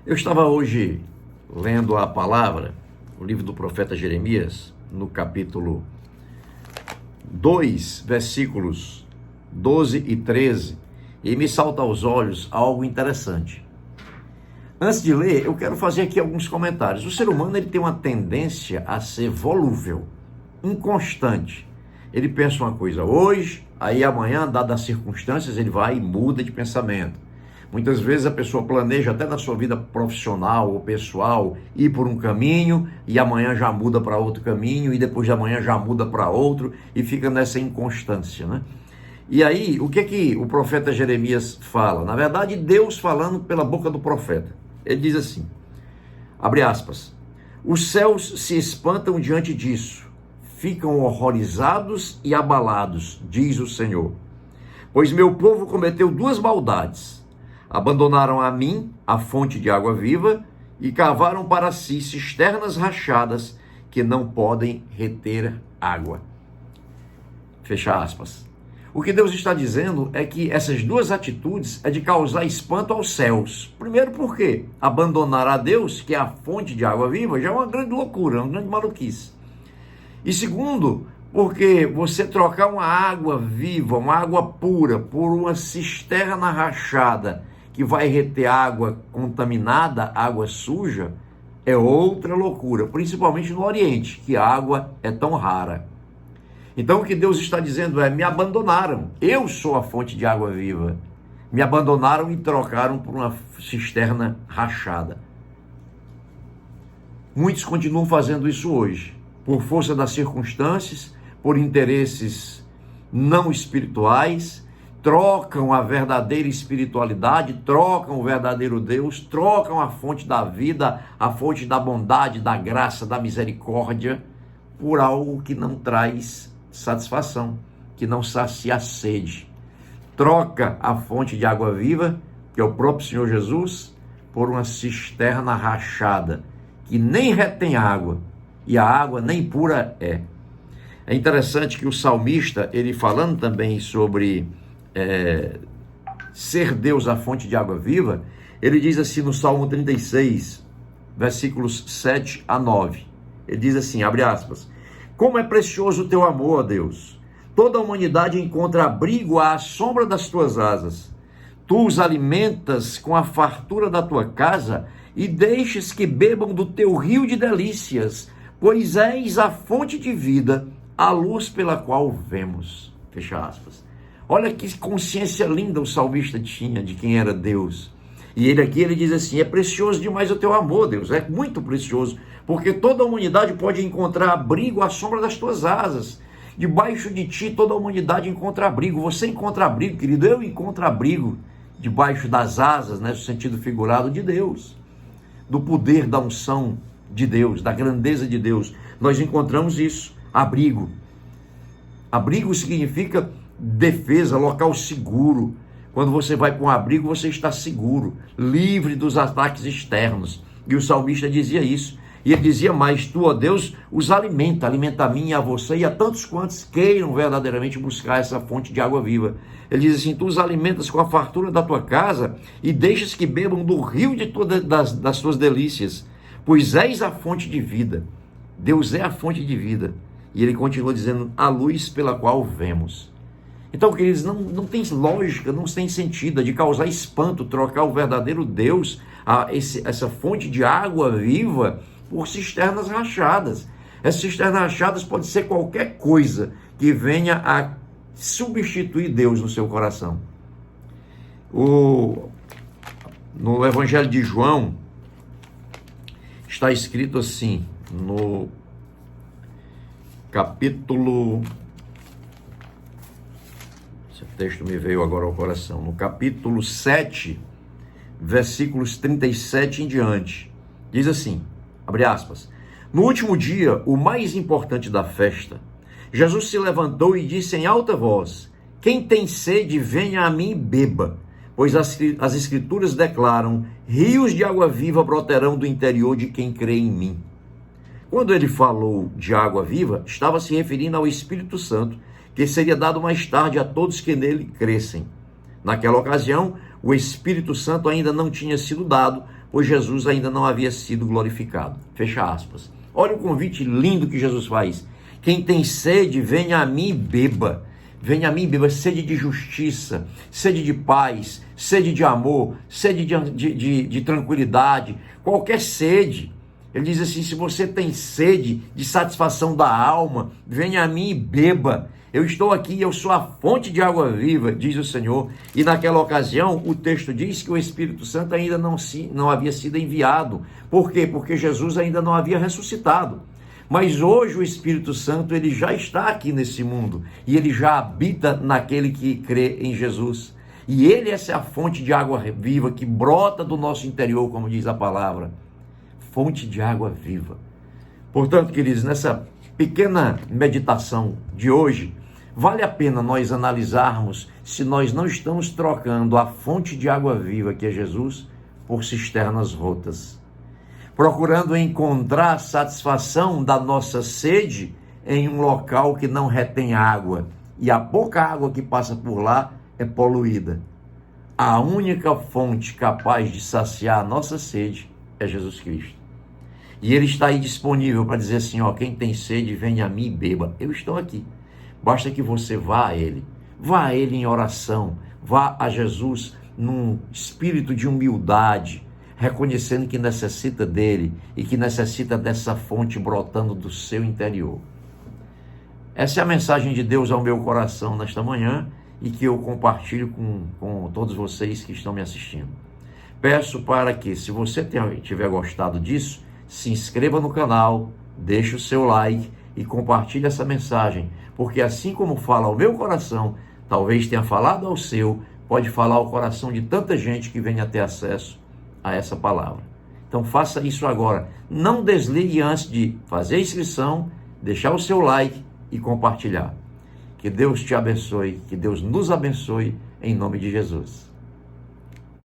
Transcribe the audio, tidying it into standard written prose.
Eu estava hoje lendo a palavra, o livro do profeta Jeremias, no capítulo 2, versículos 12 e 13, e me salta aos olhos algo interessante. Antes de ler, eu quero fazer aqui alguns comentários. O ser humano ele tem uma tendência a ser volúvel, inconstante. Ele pensa uma coisa hoje, aí amanhã, dadas as circunstâncias, ele vai e muda de pensamento. Muitas vezes a pessoa planeja até na sua vida profissional ou pessoal ir por um caminho e amanhã já muda para outro caminho e depois de amanhã já muda para outro e fica nessa inconstância, né? E aí, o que o profeta Jeremias fala? Na verdade, Deus falando pela boca do profeta. Ele diz assim, abre aspas, os céus se espantam diante disso, ficam horrorizados e abalados, diz o Senhor. Pois meu povo cometeu duas maldades. Abandonaram a mim, a fonte de água viva, e cavaram para si cisternas rachadas que não podem reter água. Fecha aspas. O que Deus está dizendo é que essas duas atitudes é de causar espanto aos céus. Primeiro porque abandonar a Deus, que é a fonte de água viva, já é uma grande loucura, uma grande maluquice. E segundo, porque você trocar uma água viva, uma água pura, por uma cisterna rachada, que vai reter água contaminada, água suja, é outra loucura, principalmente no Oriente, que a água é tão rara. Então o que Deus está dizendo é, me abandonaram, eu sou a fonte de água viva, me abandonaram e trocaram por uma cisterna rachada. Muitos continuam fazendo isso hoje, por força das circunstâncias, por interesses não espirituais, trocam a verdadeira espiritualidade, trocam o verdadeiro Deus, trocam a fonte da vida, a fonte da bondade, da graça, da misericórdia, por algo que não traz satisfação, que não sacia a sede. Troca a fonte de água viva, que é o próprio Senhor Jesus, por uma cisterna rachada, que nem retém água, e a água nem pura é. É interessante que o salmista, ele falando também sobre ser Deus a fonte de água viva, ele diz assim no Salmo 36, versículos 7 a 9, ele diz assim, abre aspas, como é precioso o teu amor, ó Deus, toda a humanidade encontra abrigo à sombra das tuas asas, tu os alimentas com a fartura da tua casa e deixes que bebam do teu rio de delícias, pois és a fonte de vida, a luz pela qual vemos, fecha aspas. Olha que consciência linda o salmista tinha de quem era Deus. E ele diz assim, é precioso demais o teu amor, Deus, é muito precioso, porque toda a humanidade pode encontrar abrigo à sombra das tuas asas. Debaixo de ti toda a humanidade encontra abrigo, você encontra abrigo, querido, eu encontro abrigo debaixo das asas, né, no sentido figurado de Deus, do poder da unção de Deus, da grandeza de Deus. Nós encontramos isso, abrigo. Abrigo significa defesa, local seguro. Quando você vai para um abrigo, você está seguro, livre dos ataques externos. E o salmista dizia isso. E ele dizia mais, tu, ó Deus, os alimenta a mim e a você e a tantos quantos queiram verdadeiramente buscar essa fonte de água viva. Ele diz assim, tu os alimentas com a fartura da tua casa e deixas que bebam do rio das tuas delícias, pois és a fonte de vida. Deus é a fonte de vida. E ele continua dizendo, a luz pela qual vemos. Então, queridos, não tem lógica, não tem sentido, é de causar espanto, trocar o verdadeiro Deus, essa fonte de água viva, por cisternas rachadas. Essas cisternas rachadas pode ser qualquer coisa que venha a substituir Deus no seu coração. No Evangelho de João, está escrito assim, no capítulo... Esse texto me veio agora ao coração. No capítulo 7, versículos 37 em diante, diz assim, abre aspas, no último dia, o mais importante da festa, Jesus se levantou e disse em alta voz, quem tem sede, venha a mim e beba, pois as escrituras declaram, rios de água viva brotarão do interior de quem crê em mim. Quando ele falou de água viva, estava se referindo ao Espírito Santo, que seria dado mais tarde a todos que nele crescem. Naquela ocasião, o Espírito Santo ainda não tinha sido dado, pois Jesus ainda não havia sido glorificado. Fecha aspas. Olha o convite lindo que Jesus faz. Quem tem sede, venha a mim e beba. Venha a mim e beba, sede de justiça, sede de paz, sede de amor, sede de tranquilidade, qualquer sede. Ele diz assim, se você tem sede de satisfação da alma, venha a mim e beba. Eu estou aqui, eu sou a fonte de água viva, diz o Senhor. E naquela ocasião, o texto diz que o Espírito Santo ainda não havia sido enviado. Por quê? Porque Jesus ainda não havia ressuscitado. Mas hoje o Espírito Santo, ele já está aqui nesse mundo. E ele já habita naquele que crê em Jesus. E ele, essa é a fonte de água viva que brota do nosso interior, como diz a palavra. Fonte de água viva. Portanto, queridos, nessa pequena meditação de hoje, vale a pena nós analisarmos se nós não estamos trocando a fonte de água viva, que é Jesus, por cisternas rotas. Procurando encontrar satisfação da nossa sede em um local que não retém água. E a pouca água que passa por lá é poluída. A única fonte capaz de saciar a nossa sede é Jesus Cristo. E ele está aí disponível para dizer assim, ó, quem tem sede, venha a mim e beba. Eu estou aqui. Basta que você vá a ele. Vá a ele em oração. Vá a Jesus num espírito de humildade, reconhecendo que necessita dele e que necessita dessa fonte brotando do seu interior. Essa é a mensagem de Deus ao meu coração nesta manhã e que eu compartilho com todos vocês que estão me assistindo. Peço para que, se você tiver gostado disso, se inscreva no canal, deixe o seu like e compartilhe essa mensagem, porque assim como fala ao meu coração, talvez tenha falado ao seu, pode falar ao coração de tanta gente que venha ter acesso a essa palavra. Então faça isso agora. Não desligue antes de fazer a inscrição, deixar o seu like e compartilhar. Que Deus te abençoe, que Deus nos abençoe, em nome de Jesus.